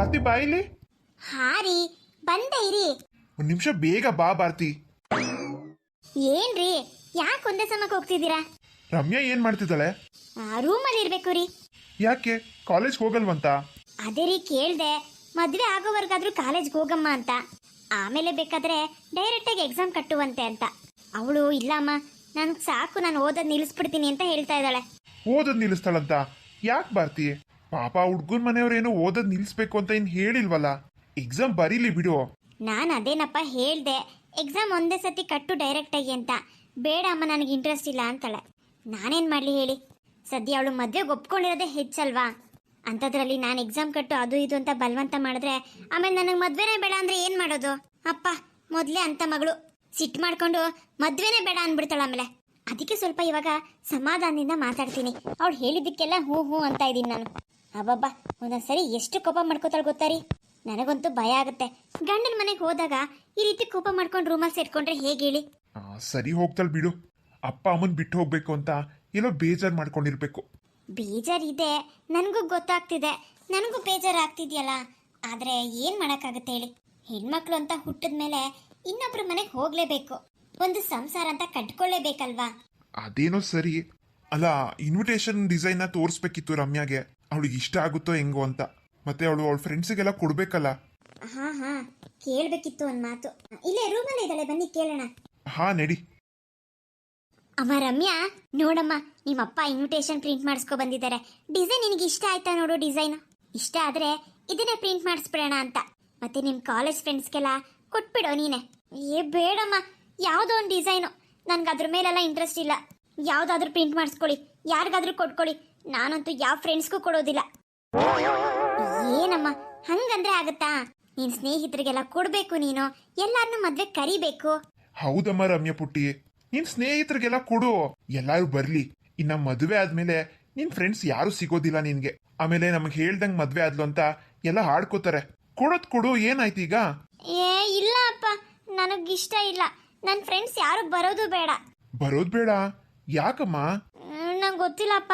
ಭಾರತಿ ಬಾಯಿಲಿ. ಹಾ ರೀ, ಬಂದೆ ಇರಿ. ಒಂದ್ ನಿಮಿಷ ಬೇಗ ಬಾ ಭಾರತಿ. ಏನ್ರಿ, ಯಾಕೆ ಒಂದೇ ಸಮಕ್ಕೆ ಹೋಗ್ತಿದ್ದೀರಾ? ರಮ್ಯಾ ಏನ್ ಮಾಡ್ತಿದ್ದಾಳೆ? ರೂಮಲ್ಲಿ ಇರ್ಬೇಕು ರೀ. ಯಾಕೆ ಕಾಲೇಜ್ ಹೋಗಲ್ವಂತ? ಅದೇ ರೀ ಕೇಳ್ದೆ, ಮದ್ವೆ ಆಗೋವರ್ಗಾದ್ರೂ ಕಾಲೇಜ್ಗೆ ಹೋಗಮ್ಮ ಅಂತ. ಆಮೇಲೆ ಬೇಕಾದ್ರೆ ಡೈರೆಕ್ಟ್ ಆಗಿ ಎಕ್ಸಾಮ್ ಕಟ್ಟುವಂತೆ ಅಂತ. ಅವಳು ಇಲ್ಲಮ್ಮ, ನನ್ಗೆ ಸಾಕು, ನಾನು ಓದೋದ್ ನಿಲ್ಲಿಸ್ಬಿಡ್ತೀನಿ ಅಂತ ಹೇಳ್ತಾ ಇದ್ದಾಳೆ. ಓದೋದ್ ನಿಲ್ಲಿಸ್ತಾಳಂತ? ಯಾಕೆ ಭಾರತಿ? ಪಾಪ ಹುಡ್ಗನ್ ಮನೆಯವ್ರೇನು ಓದೋದ್ ನಿಲ್ಲಿಸ್ಬೇಕು ಅಂತ ಏನ್ ಹೇಳಿಲ್ವಲ್ಲ. ಎಕ್ಸಾಮ್ ಬರೀಲಿ ಬಿಡು. ನಾನು ಅದೇನಪ್ಪ ಹೇಳ್ದೆ, ಎಕ್ಸಾಮ್ ಒಂದೇ ಸತಿ ಕಟ್ಟು ಡೈರೆಕ್ಟ್ ಆಗಿ ಅಂತ. ಬೇಡ ಅಮ್ಮ, ನನಗೆ ಇಂಟ್ರೆಸ್ಟ್ ಇಲ್ಲ ಅಂತಾಳೆ. ನಾನೇನ್ ಮಾಡ್ಲಿ ಹೇಳಿ? ಸದ್ಯ ಅವಳು ಮದ್ವೆಗೆ ಒಪ್ಕೊಂಡಿರೋದೇ ಹೆಚ್ಚಲ್ವಾ? ಅಂಥದ್ರಲ್ಲಿ ನಾನು ಎಕ್ಸಾಮ್ ಕಟ್ಟು ಅದು ಇದು ಅಂತ ಬಲವಂತ ಮಾಡಿದ್ರೆ ಆಮೇಲೆ ನನಗೆ ಮದ್ವೆನೇ ಬೇಡ ಅಂದ್ರೆ ಏನ್ ಮಾಡೋದು? ಅಪ್ಪ, ಮೊದ್ಲೇ ಅಂತ ಮಗಳು ಸಿಟ್ಟು ಮಾಡ್ಕೊಂಡು ಮದ್ವೆನೇ ಬೇಡ ಅನ್ಬಿಡ್ತಾಳ ಆಮೇಲೆ. ಅದಕ್ಕೆ ಸ್ವಲ್ಪ ಇವಾಗ ಸಮಾಧಾನದಿಂದ ಮಾತಾಡ್ತೀನಿ. ಅವಳು ಹೇಳಿದ್ದಕ್ಕೆಲ್ಲ ಹೂ ಹೂ ಅಂತ ಇದ್ದೀನಿ ನಾನು. ಅಬ್ಬಬ್ಬಾ, ಒಂದೊಂದ್ಸರಿ ಎಷ್ಟು ಕೋಪ ಮಾಡ್ಕೋತಾಳ ಗೊತ್ತಾರಿ? ನನಗಂತೂ ಭಯ ಆಗುತ್ತೆ. ಗಂಡನ ಮನೆಗೆ ಹೋದಾಗ ಈ ರೀತಿ ಕೋಪ ಮಾಡ್ಕೊಂಡು ರೂಮಲ್ಲಿ ಸೇರ್ಕೊಂಡ್ರೆ ಹೇಗೆ ಹೇಳಿ? ಸರಿ ಹೋಗ್ತಾಳ ಬಿಡು. ಅಪ್ಪ ಅಮ್ಮನ್ ಬಿಟ್ಟು ಹೋಗ್ಬೇಕು ಅಂತ ಏನೋ ಬೇಜಾರ್ ಮಾಡ್ಕೊಂಡಿರ್ಬೇಕು. ಬೇಜಾರಿದೆ, ನನಗೂ ಗೊತ್ತಾಗ್ತಿದೆ. ನನಗೂ ಬೇಜಾರಾಗ್ತಿದ್ಯಲ್ಲ. ಆದ್ರೆ ಏನ್ ಮಾಡಕ್ಕಾಗತ್ತೆ ಹೇಳಿ? ಹೆಣ್ಮಕ್ಳು ಅಂತ ಹುಟ್ಟಿದ ಮೇಲೆ ಇನ್ನೊಬ್ರ ಮನೆಗೆ ಹೋಗ್ಲೇಬೇಕು. ಒಂದು ಸಂಸಾರ ಅಂತ ಕಟ್ಕೊಳ್ಳೇಬೇಕಲ್ವಾ? ಅದೇನೋ ಸರಿ. ಅಲ್ಲ, ಇನ್ವಿಟೇಷನ್ ಡಿಸೈನ್ ತೋರಿಸ್ಬೇಕಿತ್ತು ರಮ್ಯಾಗೆ. ಅವಳಿಗೆ ಇಷ್ಟ ಆಗುತ್ತೋ ಹೆಂಗೋ ಅಂತ. ಮತ್ತೆ ಅವಳ ಫ್ರೆಂಡ್ಸಿಗೆಲ್ಲ ಕೊಡ್ಬೇಕಲ್ಲ. ಹಾ ಹಾ, ಕೇಳ್ಬೇಕಿತ್ತು ಒಂದ್ ಮಾತು. ಇಲ್ಲೇ ರೂಮಲ್ಲಿ ಇದ್ದಾಳೆ, ಬನ್ನಿ ಕೇಳೋಣ. ಹಾ ನಡಿ. ಅಮ್ಮ ರಮ್ಯಾ, ನೋಡಮ್ಮ, ನಿಮ್ಮಪ್ಪ ಇನ್ವಿಟೇಷನ್ ಪ್ರಿಂಟ್ ಮಾಡಿಸ್ಕೊ ಬಂದಿದ್ದಾರೆ. ಡಿಸೈನ್ ನಿನಗೆ ಇಷ್ಟ ಆಯ್ತಾ ನೋಡು? ಡಿಸೈನ್ ಇಷ್ಟ ಆದ್ರೆ ಇದನ್ನೇ ಪ್ರಿಂಟ್ ಮಾಡಿಸ್ಬಿಡೋಣ ಅಂತ. ಮತ್ತೆ ನಿಮ್ ಕಾಲೇಜ್ ಫ್ರೆಂಡ್ಸ್ಗೆಲ್ಲ ಕೊಟ್ಬಿಡೋ ನೀನೆ. ಬೇಡಮ್ಮ, ಯಾವ್ದೋ ಒಂದು ಡಿಸೈನು, ನನ್ಗೆ ಅದ್ರ ಮೇಲೆಲ್ಲ ಇಂಟ್ರೆಸ್ಟ್ ಇಲ್ಲ. ಯಾವ್ದಾದ್ರು ಪ್ರಿಂಟ್ ಮಾಡಿಸ್ಕೊಳ್ಳಿ, ಯಾರಿಗಾದ್ರೂ ಕೊಟ್ಕೊಳ್ಳಿ. ನಾನಂತೂ ಯಾವ ಫ್ರೆಂಡ್ಸ್ಗೂ ಕೊಡೋದಿಲ್ಲ. ಏನಮ್ಮ ಹಂಗಂದ್ರೆ ಆಗತ್ತಾ? ನಿನ್ ಸ್ನೇಹಿತರಿಗೆಲ್ಲ ಕೊಡ್ಬೇಕು, ನೀನು ಎಲ್ಲಾರನ್ನೂ ಮದ್ವೆ ಕರಿಬೇಕು. ಹೌದಮ್ಮ ರಮ್ಯಾ ಪುಟ್ಟಿ, ನಿನ್ ಸ್ನೇಹಿತರಿಗೆಲ್ಲ ಕೊಡು, ಎಲ್ಲಾರು ಬರ್ಲಿ. ಇನ್ನ ಮದುವೆ ಆದ್ಮೇಲೆ ನಿನ್ ಫ್ರೆಂಡ್ಸ್ ಯಾರು ಸಿಗೋದಿಲ್ಲ ನಿನ್ಗೆ. ಆಮೇಲೆ ನಮಗ್ ಹೇಳ್ದಂಗ್ ಮದ್ವೆ ಆದ್ಲು ಅಂತ ಎಲ್ಲ ಹಾಡ್ಕೋತಾರೆ. ಕೊಡೋದ್ ಕೊಡು, ಏನಾಯ್ತು ಈಗ? ಇಲ್ಲ ಅಪ್ಪ, ನನಗಿಷ್ಟ ಇಲ್ಲ. ನನ್ನ ಫ್ರೆಂಡ್ಸ್ ಯಾರು ಬರೋದು ಬೇಡ. ಬರೋದ್ ಬೇಡ? ಯಾಕಮ್ಮ? ನಂಗೆ ಗೊತ್ತಿಲ್ಲಪ್ಪ,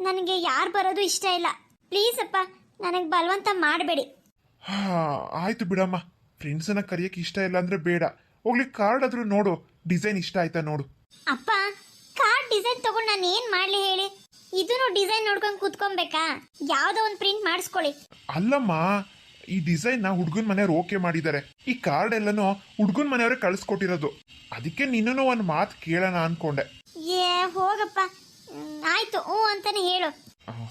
ನನಗೆ ಯಾರು ಬರೋದು ಇಷ್ಟ ಇಲ್ಲ. ಪ್ಲೀಸ್ ಅಪ್ಪ, ನನಗೆ ಬಲವಂತ ಮಾಡಬೇಡಿ. ಹಾ ಆಯ್ತು ಬಿಡಮ್ಮ. ಫ್ರೆಂಡ್ಸ್ ಅನ್ನ ಕರಿಯಕ್ ಇಷ್ಟ ಇಲ್ಲ ಅಂದ್ರೆ ಬೇಡ. ಹೋಗ್ಲಿ, ಕಾರ್ಡ್ ಆದ್ರೂ ನೋಡು, ಡಿಸೈನ್ ಇಷ್ಟ ಆಯ್ತಾ ನೋಡು. ಅಪ್ಪ, ಕಾರ್ಡ್ ಡಿಸೈನ್ ತಗೊಂಡು ನಾನು ಏನ್ ಮಾಡ್ಲಿ ಹೇಳಿ? ಇದನ್ನು ಡಿಸೈನ್ ನೋಡ್ಕೊಂಡು ಕೂತ್ಕೊಬೇಕಾ? ಯಾವ್ದೋ ಒಂದು ಪ್ರಿಂಟ್ ಮಾಡಿಸ್ಕೊಳ್ಳಿ. ಅಲ್ಲಮ್ಮ, ಈ ಡಿಸೈನ್ ನ ಹುಡ್ಗನ್ ಮನೆಯವ್ರು ಓಕೆ ಮಾಡಿದ್ದಾರೆ. ಈ ಕಾರ್ಡ್ ಎಲ್ಲನೂ ಹುಡ್ಗನ್ ಮನೆಯವ್ರೆ ಕಳ್ಸಿಕೊಟ್ಟಿರೋದು. ಅದಕ್ಕೆ ನಿನ್ನೂ ಒಂದ್ ಮಾತು ಕೇಳೋಣ ಅನ್ಕೊಂಡೆ. ಹೋಗಪ್ಪ, ಆಯ್ತು ಹ್ಞೂ ಅಂತಾನೆ ಹೇಳು.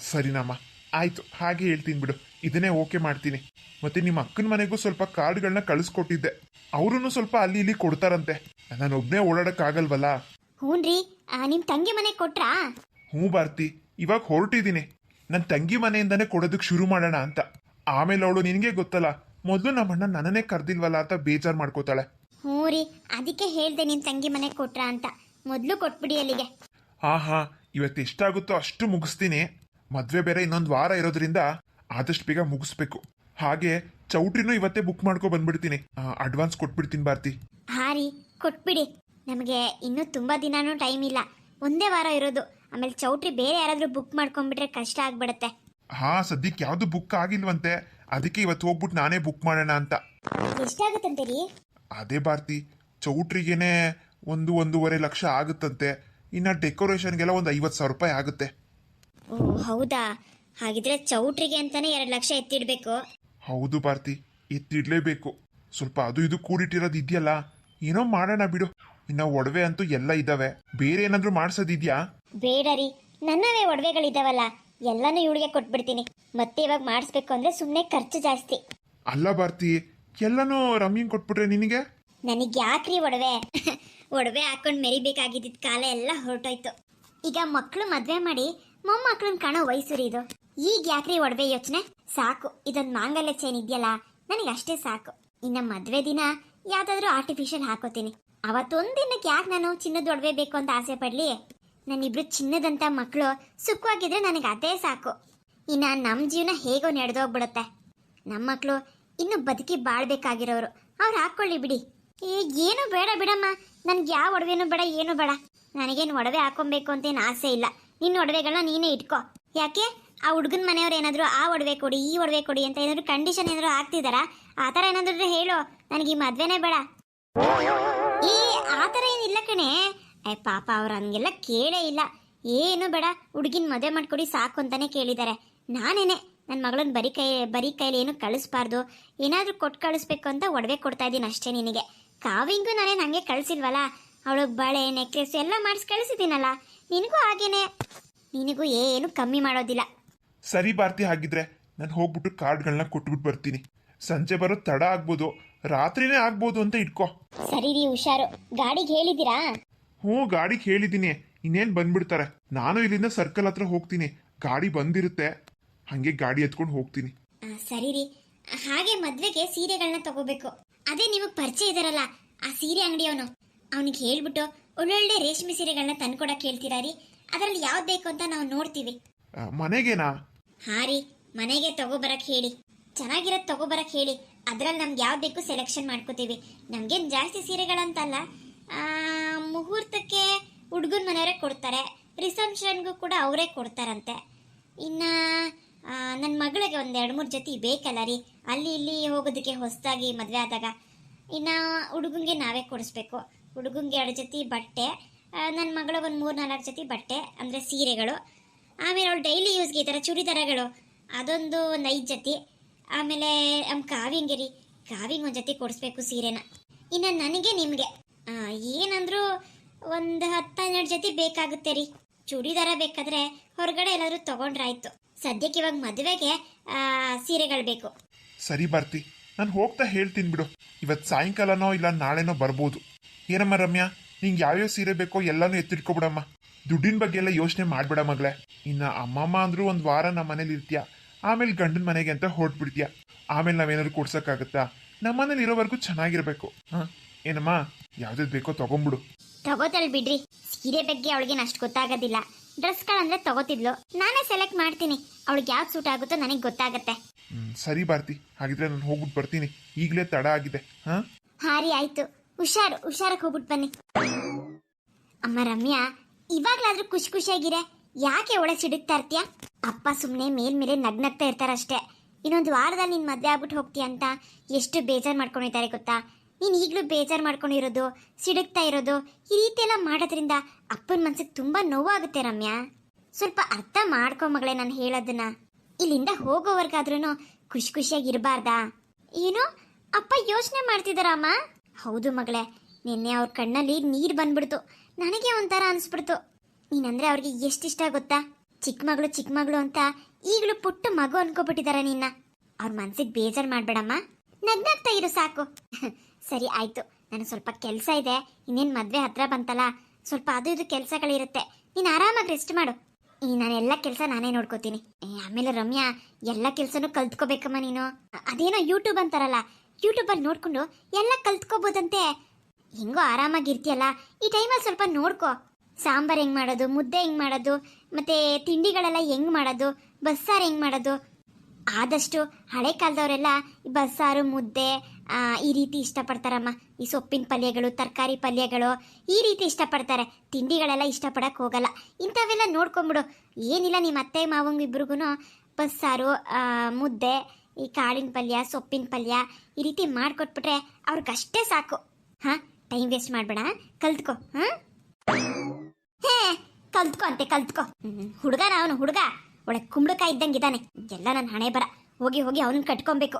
ಸರಿನಮ್ಮ, ಆಯ್ತು, ಹಾಗೆ ಹೇಳ್ತೀನಿ ಬಿಡು. ಇದನ್ನೇ ಓಕೆ ಮಾಡ್ತೀನಿ. ಮತ್ತೆ ನಿಮ್ಮ ಅಕ್ಕನ ಮನೆಗೂ ಸ್ವಲ್ಪ ಕಾರ್ಡ್ಗಳನ್ನ ಕಳಿಸ್ಕೊಟ್ಟಿದ್ದೆ. ಅವ್ರೂ ಸ್ವಲ್ಪ ಅಲ್ಲಿ ಇಲ್ಲಿ ಕೊಡ್ತಾರಂತೆ. ನಾನು ಒಬ್ನೇ ಓಡಾಡಕ್ ಆಗಲ್ವಲ್ಲ. ಹ್ಞೂನ್ರಿ, ನಿಮ್ ತಂಗಿ ಮನೆಗೆ ಕೊಟ್ರಾ? ಹ್ಞೂ ಭಾರತಿ, ಇವಾಗ ಹೊರಟಿದ್ದೀನಿ. ನನ್ನ ತಂಗಿ ಮನೆಯಿಂದಾನೇ ಕೊಡೋದಕ್ಕೆ ಶುರು ಮಾಡೋಣ ಅಂತ. ಆಮೇಲೆ ಅವಳು ನಿನಗೆ ಗೊತ್ತಲ್ಲ, ಮೊದಲು ನಮ್ಮಣ್ಣ ನನ್ನನ್ನೇ ಕರ್ದಿಲ್ವಲ್ಲ ಅಂತ ಬೇಜಾರ್ ಮಾಡ್ಕೋತಾಳೆ. ಹ್ಞೂ ರೀ, ಅದಕ್ಕೆ ಹೇಳ್ದೆ ನಿಮ್ ತಂಗಿ ಮನೆಗೆ ಕೊಟ್ರಾ ಅಂತ. ಮೊದಲು ಕೊಟ್ಬಿಡಿ ಅಲ್ಲಿಗೆ. ಹಾ, ಇವತ್ತು ಎಷ್ಟಾಗುತ್ತೋ ಅಷ್ಟು ಮುಗಿಸ್ತೀನಿ. ಮದ್ವೆ ಬೇರೆ ಇನ್ನೊಂದು ವಾರ ಇರೋದ್ರಿಂದ ಆದಷ್ಟು ಬೇಗ ಮುಗಿಸ್ಬೇಕು. ಹಾಗೆ ಚೌಟ್ರಿನೂ ಇವತ್ತೇ ಬುಕ್ ಮಾಡ್ಕೊ ಬಂದ್ಬಿಡ್ತೀನಿ. ಅಡ್ವಾನ್ಸ್ ಕೊಟ್ಬಿಡ್ತೀನಿ ಭಾರತಿ. ಹಾ ರೀ, ಕೊಟ್ಬಿಡಿ. ನಮಗೆ ಇನ್ನೂ ತುಂಬಾ ದಿನಾನೂ ಟೈಮ್ ಇಲ್ಲ, ಒಂದೇ ವಾರ ಇರೋದು. ಆಮೇಲೆ ಚೌಟ್ರಿ ಬೇರೆ ಯಾರಾದ್ರೂ ಬುಕ್ ಮಾಡ್ಕೊಂಡ್ಬಿಟ್ರೆ ಕಷ್ಟ ಆಗ್ಬಿಡತ್ತೆ. ಹಾ, ಸದ್ಯಕ್ಕೆ ಯಾವ್ದು ಬುಕ್ ಆಗಿಲ್ವಂತೆ. ಅದಕ್ಕೆ ಇವತ್ತು ಹೋಗ್ಬಿಟ್ಟು ನಾನೇ ಬುಕ್ ಮಾಡೋಣ ಅಂತ. ಎಷ್ಟಾಗುತ್ತಂತೆ ರೀ? ಅದೇ ಭಾರತಿ, ಚೌಟ್ರಿಗೇನೆ 1-1.5 ಲಕ್ಷ ಆಗುತ್ತಂತೆ. ಇನ್ನ ಡೆಕೋರೇಷನ್ಗೆಲ್ಲ ಒಂದು 50,000 ರೂಪಾಯಿ ಆಗುತ್ತೆ. ಓ ಹೌದಾ? ಹಾಗಿದ್ರೆ ಚೌಟ್ರಿಗೆ ಅಂತಾನೆ 2 ಲಕ್ಷ ಎತ್ತಿಡ್ಬೇಕು. ಹೌದು ಭಾರತಿ, ಎತ್ತಿಡ್ಲೇಬೇಕು. ಸ್ವಲ್ಪ ಅದು ಇದು ಕೂಡಿಟ್ಟಿರೋದು ಇದೆಯಲ್ಲ, ಏನೋ ಮಾಡೋಣ ಬಿಡು. ಇನ್ನ ಒಡವೆ ಅಂತೂ ಎಲ್ಲ ಇದಾವೆ. ಬೇರೆ ಏನಾದ್ರೂ ಮಾಡ್ಸೋದಿದ್ಯಾ? ಬೇಡ ರೀ, ನನ್ನವೇ ಒಡವೆಗಳಿದಾವಲ್ಲ, ಎಲ್ಲಾನು ಇವಳಿಗೆ ಕೊಟ್ಬಿಡ್ತೀನಿ. ಮತ್ತೆ ಇವಾಗ ಮಾಡಿಸ್ಬೇಕು ಅಂದ್ರೆ ಸುಮ್ಮನೆ ಖರ್ಚು ಜಾಸ್ತಿ. ಅಲ್ಲ ಭಾರತಿ, ಎಲ್ಲನೂ ರಮ್ಯಂಗ್ ಕೊಟ್ಬಿಟ್ರೆ ನಿನಗೆ? ನನಗೆ ಯಾಕ್ರಿ ಒಡವೆ? ಒಡವೆ ಹಾಕೊಂಡು ಮೆರಿಬೇಕಾಗಿದ್ದ ಕಾಲ ಎಲ್ಲ ಹೊರಟೋಯ್ತು. ಈಗ ಮಕ್ಕಳು ಮದ್ವೆ ಮಾಡಿ ಮೊಮ್ಮಕ್ಕಳನ್ನ ಕಾಣೋ ವಯಸ್ಸು ರೀ ಇದು. ಈಗ ಯಾಕ್ರಿ ಒಡವೆ ಯೋಚನೆ? ಸಾಕು, ಇದೊಂದು ಮಾಂಗಲ್ಯ ಚೈನ್ ಇದೆಯಲ್ಲ, ನನಗೆ ಅಷ್ಟೇ ಸಾಕು. ಇನ್ನ ಮದ್ವೆ ದಿನ ಯಾವ್ದಾದ್ರು ಆರ್ಟಿಫಿಷಿಯಲ್ ಹಾಕೋತೀನಿ. ಅವತ್ತೊಂದಿನಕ್ಕೆ ಯಾಕೆ ನಾನು ಚಿನ್ನದ ಒಡವೆ ಬೇಕು ಅಂತ ಆಸೆ ಪಡ್ಲಿ? ನನ್ನಿಬ್ರು ಚಿನ್ನದಂತ ಮಕ್ಕಳು ಸುಖವಾಗಿದ್ರೆ ನನಗೆ ಅದೇ ಸಾಕು. ಇನ್ನ ನಮ್ಮ ಜೀವನ ಹೇಗೋ ನಡೆದೋಗ್ಬಿಡುತ್ತೆ. ನಮ್ಮ ಮಕ್ಕಳು ಇನ್ನು ಬದುಕಿ ಬಾಳ್ಬೇಕಾಗಿರೋರು, ಅವ್ರು ಹಾಕೊಳ್ಳಿ ಬಿಡಿ. ಏನು ಬೇಡ ಬಿಡಮ್ಮ, ನನ್ಗೆ ಯಾವ ಒಡವೆನೂ ಬೇಡ, ಏನು ಬೇಡ. ನನಗೇನು ಒಡವೆ ಹಾಕೊಬೇಕು ಅಂತೇನು ಆಸೆ ಇಲ್ಲ. ನಿನ್ನ ಒಡವೆಗಳನ್ನ ನೀನೇ ಇಟ್ಕೋ. ಯಾಕೆ ಆ ಹುಡುಗನ ಮನೆಯವ್ರು ಏನಾದ್ರು ಆ ಒಡವೆ ಕೊಡಿ ಈ ಒಡವೆ ಕೊಡಿ ಅಂತ ಏನಾದ್ರು ಕಂಡೀಷನ್ ಏನಾದ್ರು ಹಾಕ್ತಿದಾರಾ? ಆ ಥರ ಏನಾದ್ರು ಹೇಳು, ನನಗೆ ಈ ಮದ್ವೆನೇ ಬೇಡ. ಈ ಆ ಥರ ಏನಿಲ್ಲ ಕಣೆ. ಪಾಪ ಅವ್ರು ಹಂಗೆಲ್ಲ ಕೇಳೇ ಇಲ್ಲ. ಏನು ಬೇಡ, ಹುಡುಗಿನ ಮದುವೆ ಮಾಡ್ಕೊಡಿ ಸಾಕು ಅಂತಾನೆ ಕೇಳಿದ್ದಾರೆ. ನಾನೇನೆ ನನ್ನ ಮಗಳನ್ನ ಬರೀ ಕೈಲಿ ಏನು ಕಳಿಸ್ಬಾರ್ದು, ಏನಾದರೂ ಕೊಟ್ಟು ಕಳಿಸ್ಬೇಕು ಅಂತ ಒಡವೆ ಕೊಡ್ತಾ ಇದ್ದೀನಿ ಅಷ್ಟೇ ನಿನಗೆ. ಕಾವಿಂಗು ನಾನೇನು ಹಂಗೆ ಕಳಿಸಿಲ್ವಲ್ಲ, ಅವಳಿಗೆ ಬಳೆ ನೆಕ್ಲೆಸ್ ಎಲ್ಲ ಮಾಡಿಸಿ ಕಳಿಸಿದ್ದೀನಲ್ಲ, ನಿನಗೂ ಹಾಗೇನೆ, ನಿನಗೂ ಏನು ಕಮ್ಮಿ ಮಾಡೋದಿಲ್ಲ. ಸರಿ ಭಾರತಿ, ಹಾಗಿದ್ರೆ ನಾನು ಹೋಗ್ಬಿಟ್ಟು ಕಾರ್ಡ್ಗಳನ್ನ ಕೊಟ್ಬಿಟ್ಟು ಬರ್ತೀನಿ. ಸಂಜೆ ಬರೋದು ತಡ ಆಗ್ಬೋದು, ರಾತ್ರಿನೇ ಆಗ್ಬೋದು ಅಂತ ಇಟ್ಕೋ. ಸರಿ ರೀ, ಹುಷಾರು. ಗಾಡಿಗೆ ಹೇಳಿದ್ದೀರಾ? ಹ್ಞೂ, ಗಾಡಿಗೆ ಹೇಳಿದ್ದೀನಿ. ಇನ್ನೇನು ಬಂದ್ಬಿಡ್ತಾರೆ. ನಾನು ಇಲ್ಲಿಂದ ಸರ್ಕಲ್ ಹತ್ರ ಹೋಗ್ತೀನಿ, ಗಾಡಿ ಬಂದಿರುತ್ತೆ, ಹಂಗೆ ಗಾಡಿ ಎತ್ಕೊಂಡು ಹೋಗ್ತೀನಿ. ಸರಿ ರೀ. ಹಾಗೆ ಮದ್ವೆಗೆ ಸೀರೆಗಳನ್ನ ತಗೋಬೇಕು. ಅದೇ ನಿಮಗೆ ಪರಿಚಯ ಇದಾರಲ್ಲ ಆ ಸೀರೆ ಅಂಗಡಿಯವನು, ಅವನಿಗೆ ಹೇಳ್ಬಿಟ್ಟು ಒಳ್ಳೊಳ್ಳೆ ರೇಷ್ಮೆ ಸೀರೆಗಳನ್ನ ತಂದ್ಕೊಡಕ್ಕೆ ಹೇಳ್ತೀರಾ ರೀ? ಅದರಲ್ಲಿ ಯಾವ್ದು ಬೇಕು ಅಂತ ನಾವು ನೋಡ್ತೀವಿ. ಮನೆಗೇನಾ? ಹಾ ರೀ, ಮನೆಗೆ ತಗೋಬರಕ್ ಹೇಳಿ, ಚೆನ್ನಾಗಿರೋದು ತಗೋಬರಕ್ ಹೇಳಿ. ಅದ್ರಲ್ಲಿ ನಮ್ಗೆ ಯಾವ್ದು ಬೇಕು ಸೆಲೆಕ್ಷನ್ ಮಾಡ್ಕೋತೀವಿ. ನಮ್ಗೇನು ಜಾಸ್ತಿ ಸೀರೆಗಳಂತಲ್ಲ, ಮುಹೂರ್ತಕ್ಕೆ ಹುಡುಗನ ಮನೆಯವರೇ ಕೊಡ್ತಾರೆ, ರಿಸೆಪ್ಷನ್ಗೂ ಕೂಡ ಅವರೇ ಕೊಡ್ತಾರಂತೆ. ಇನ್ನು ನನ್ನ ಮಗಳಿಗೆ ಒಂದು 2-3 ಜೊತೆ ಬೇಕಲ್ಲ ರೀ, ಅಲ್ಲಿ ಇಲ್ಲಿ ಹೋಗೋದಕ್ಕೆ ಹೊಸದಾಗಿ ಮದುವೆ ಆದಾಗ. ಇನ್ನು ಹುಡುಗಂಗೆ ನಾವೇ ಕೊಡಿಸ್ಬೇಕು. ಹುಡುಗಂಗೆ 2 ಜೊತೆ ಬಟ್ಟೆ, ನನ್ನ ಮಗಳಿಗೆ ಒಂದು 3-4 ಜೊತೆ ಬಟ್ಟೆ ಅಂದರೆ ಸೀರೆಗಳು. ಆಮೇಲೆ ಅವಳು ಡೈಲಿ ಯೂಸ್ಗೆ ಈ ಥರ ಚೂಡಿದಾರಗಳು ಅದೊಂದು 5 ಜೊತೆ. ಆಮೇಲೆ ನಮ್ಮ ಕಾವಿಂಗೆ ರೀ, ಕಾವಿಂಗ್ ಒಂದು ಜೊತೆ ಕೊಡಿಸ್ಬೇಕು ಸೀರೆನ. ಇನ್ನು ನನಗೆ ನಿಮಗೆ ಏನಂದರೂ ಒಂದು 10-12 ಜೊತೆ ಬೇಕಾಗುತ್ತೆ ರೀ. ಚೂಡಿದಾರ ಬೇಕಾದರೆ ಹೊರಗಡೆ ಎಲ್ಲಾದರೂ ತೊಗೊಂಡ್ರಾಯ್ತು. ಸದ್ಯಕ್ಕೆ ಇವಾಗ ಮದುವೆಗೆ ಸೀರೆಗಳು ಬೇಕು. ಸರಿ ಭಾರತಿ, ನಾನು ಹೋಗ್ತಾ ಹೇಳ್ತೀನಿ ಬಿಡು. ಇವತ್ತು ಸಾಯಂಕಾಲನೋ ಇಲ್ಲ ನಾಳೆನೋ ಬರ್ಬೋದು. ಏನಮ್ಮ ರಮ್ಯಾ, ನಿಂಗೆ ಯಾವ್ಯಾವ ಸೀರೆ ಬೇಕೋ ಎಲ್ಲನೂ ಎತ್ತಿಟ್ಕೊಬಿಡಮ್ಮ. ದುಡ್ಡಿನ ಬಗ್ಗೆ ಎಲ್ಲ ಯೋಚನೆ ಮಾಡ್ಬೇಡ ಮಗಳೇ. ಇನ್ನು ಅಮ್ಮಮ್ಮ ಅಂದ್ರೂ 1 ವಾರ ನಮ್ಮ ಮನೇಲಿ ಇರ್ತೀಯ, ಆಮೇಲೆ ಗಂಡನ ಮನೆಗೆ ಅಂತ ಹೊರಟ್ಬಿಡ್ತೀಯ. ಆಮೇಲೆ ನಾವೇನಾದ್ರು ಕೊಡ್ಸೋಕ್ಕಾಗತ್ತಾ? ನಮ್ಮ ಮನೇಲಿ ಇರೋವರೆಗೂ ಚೆನ್ನಾಗಿರ್ಬೇಕು. ಹಾಂ ಏನಮ್ಮ, ಯಾವ್ದು ಬೇಕೋ ತಗೊಂಬಿಡು. ತಗೋತಾಳೆ ಬಿಡ್ರಿ, ಸೀರೆ ಬಗ್ಗೆ ಅವಳಿಗೇನು ಅಷ್ಟು ಗೊತ್ತಾಗೋದಿಲ್ಲ. ಡ್ರೆಸ್ಗಳಂದ್ರೆ ತಗೋತಿದ್ಲು, ನಾನೇ ಸೆಲೆಕ್ಟ್ ಮಾಡ್ತೀನಿ. ಅವಳಿಗೆ ಯಾವ್ದು ಸೂಟ್ ಆಗುತ್ತೋ ನನಗೆ ಗೊತ್ತಾಗತ್ತೆ. ಸರಿ ಭಾರತಿ, ಹಾಗಿದ್ರೆ ನಾನು ಹೋಗ್ಬಿಟ್ಟು ಬರ್ತೀನಿ, ಈಗಲೇ ತಡ ಆಗಿದೆ. ಹಾ ರೀ, ಆಯ್ತು. ಹುಷಾರಾಗಿ ಹೋಗ್ಬಿಟ್ಟು ಬನ್ನಿ. ಅಮ್ಮ ರಮ್ಯಾ, ಇವಾಗ್ಲಾದ್ರೂ ಖುಷಿಯಾಗಿರೆ, ಯಾಕೆ ಒಳಗೆ ಸಿಡುಕ್ತಾ ಇರ್ತೀಯ? ಅಪ್ಪ ಸುಮ್ಮನೆ ಮೇಲ್ಮೇಲೆ ನಗ್ನಗ್ತಾ ಇರ್ತಾರಷ್ಟೇ. ಇನ್ನೊಂದು ವಾರದಲ್ಲಿ ನಿನ್ನ ಮದುವೆ ಆಗ್ಬಿಟ್ಟು ಹೋಗ್ತೀಯ ಅಂತ ಎಷ್ಟು ಬೇಜಾರು ಮಾಡ್ಕೊಂಡಿದ್ದಾರೆ ಗೊತ್ತಾ? ನೀನು ಈಗಲೂ ಬೇಜಾರು ಮಾಡ್ಕೊಂಡಿರೋದು, ಸಿಡುಕ್ತಾ ಇರೋದು, ಈ ರೀತಿ ಎಲ್ಲ ಮಾಡೋದ್ರಿಂದ ಅಪ್ಪನ ಮನ್ಸಿಗೆ ತುಂಬ ನೋವಾಗುತ್ತೆ ರಮ್ಯಾ. ಸ್ವಲ್ಪ ಅರ್ಥ ಮಾಡ್ಕೊ ಮಗಳೇ ನಾನು ಹೇಳೋದನ್ನ. ಇಲ್ಲಿಂದ ಹೋಗೋವರೆಗಾದ್ರೂ ಖುಷಿಯಾಗಿರಬಾರ್ದಾ? ಏನೋ ಅಪ್ಪ ಯೋಚನೆ ಮಾಡ್ತಿದ್ದಾರಮ್ಮ. ಹೌದು ಮಗಳೇ, ನಿನ್ನೆ ಅವ್ರ ಕಣ್ಣಲ್ಲಿ ನೀರು ಬಂದ್ಬಿಡ್ತು. ನನಗೆ ಒಂಥರ ಅನಿಸ್ಬಿಡ್ತು. ನೀನಂದ್ರೆ ಅವ್ರಿಗೆ ಎಷ್ಟಿಷ್ಟ ಗೊತ್ತಾ? ಚಿಕ್ಕ ಮಗಳು ಅಂತ ಈಗಲೂ ಪುಟ್ಟ ಮಗು ಅನ್ಕೋಬಿಟ್ಟಿದಾರ ನಿನ್ನ. ಅವ್ರ ಮನ್ಸಿಗೆ ಬೇಜಾರು ಮಾಡ್ಬೇಡಮ್ಮ, ನಗ್ನಾಗ್ತಾ ಇರು ಸಾಕು. ಸರಿ ಆಯ್ತು, ನನಗೆ ಸ್ವಲ್ಪ ಕೆಲಸ ಇದೆ. ಇನ್ನೇನು ಮದುವೆ ಹತ್ರ ಬಂತಲ್ಲ, ಸ್ವಲ್ಪ ಅದು ಇದು ಕೆಲಸಗಳಿರುತ್ತೆ. ನೀನು ಆರಾಮಾಗಿ ರೆಸ್ಟ್ ಮಾಡು. ನಾನೆಲ್ಲ ಕೆಲಸ ನಾನೇ ನೋಡ್ಕೋತೀನಿ. ಆಮೇಲೆ ರಮ್ಯಾ, ಎಲ್ಲ ಕೆಲಸನೂ ಕಲ್ತ್ಕೋಬೇಕಮ್ಮ ನೀನು. ಅದೇನೋ ಯೂಟ್ಯೂಬ್ ಅಂತಾರಲ್ಲ, ಯೂಟ್ಯೂಬಲ್ಲಿ ನೋಡ್ಕೊಂಡು ಎಲ್ಲ ಕಲ್ತ್ಕೋಬೋದಂತೆ. ಹೆಂಗೋ ಆರಾಮಾಗಿರ್ತೀಯಲ್ಲ, ಈ ಟೈಮಲ್ಲಿ ಸ್ವಲ್ಪ ನೋಡ್ಕೋ. ಸಾಂಬಾರು ಹೆಂಗೆ ಮಾಡೋದು, ಮುದ್ದೆ ಹೆಂಗೆ ಮಾಡೋದು, ಮತ್ತು ತಿಂಡಿಗಳೆಲ್ಲ ಹೆಂಗೆ ಮಾಡೋದು, ಬಸ್ಸಾರು ಹೆಂಗೆ ಮಾಡೋದು. ಆದಷ್ಟು ಹಳೆ ಕಾಲದವರೆಲ್ಲ ಬಸ್ಸಾರು ಮುದ್ದೆ ಈ ರೀತಿ ಇಷ್ಟಪಡ್ತಾರಮ್ಮ. ಈ ಸೊಪ್ಪಿನ ಪಲ್ಯಗಳು, ತರಕಾರಿ ಪಲ್ಯಗಳು ಈ ರೀತಿ ಇಷ್ಟಪಡ್ತಾರೆ. ತಿಂಡಿಗಳೆಲ್ಲ ಇಷ್ಟಪಡಕ್ಕೆ ಹೋಗಲ್ಲ. ಇಂಥವೆಲ್ಲ ನೋಡ್ಕೊಂಬಿಡು. ಏನಿಲ್ಲ, ನಿಮ್ಮ ಅತ್ತೆ ಮಾವಂಗೆ ಇಬ್ರಿಗೂ ಬಸ್ಸಾರು, ಮುದ್ದೆ, ಈ ಕಾಳಿನ ಪಲ್ಯ, ಸೊಪ್ಪಿನ ಪಲ್ಯ ಈ ರೀತಿ ಮಾಡಿಕೊಟ್ಬಿಟ್ರೆ ಅವ್ರಿಗಷ್ಟೇ ಸಾಕು. ಹಾಂ, ಟೈಮ್ ವೇಸ್ಟ್ ಮಾಡಬೇಡ, ಕಲ್ತ್ಕೊ. ಹಾಂ, ಕಲ್ತ್ಕೊ. ಹುಡುಗ ಅವನು ಹುಡುಗ, ಒಳಗೆ ಕುಂಬಳಕಾಯಿ ಇದ್ದಂಗೆ ಇದ್ದಾನೆ. ಎಲ್ಲ ನನ್ನ ಹಣೆ ಬರ. ಹೋಗಿ ಅವನನ್ನ ಕಟ್ಕೊಬೇಕು.